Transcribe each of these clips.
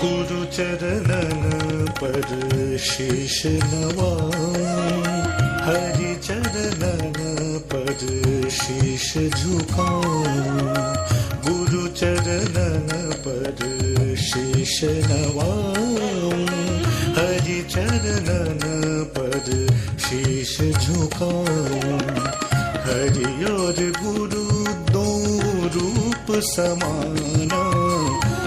गुरु चरणन पर शीश नवाऊं, हरि चरणन पर शीश झुकाऊं। गुरु चरणन पर शीश नवाऊं, हरि चरणन पर शीश झुकाऊं। हरि और गुरु दो रूप समाना,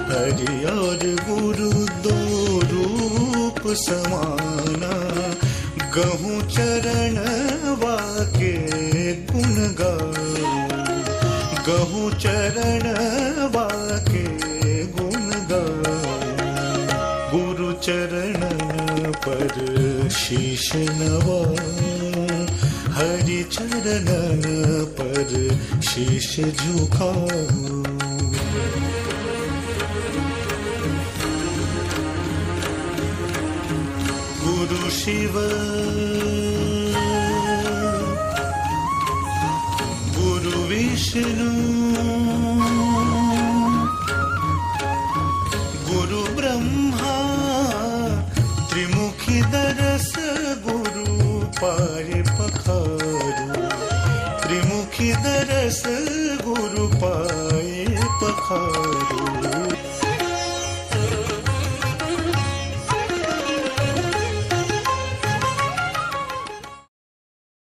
हरि और गुरु दो रूप समाना। गहूँ चरण वाके गुण गाऊं, गहूँ चरण वाके गुण गाऊं। गुरु चरण पर शीश नवाऊं, हरि चरण पर शीश झुकाऊं। गुरु शिव गुरु विष्णु गुरु ब्रह्मा, त्रिमुखी दरस गुरु पाए पखारू। त्रिमुखी दरस गुरु पाए पखारू।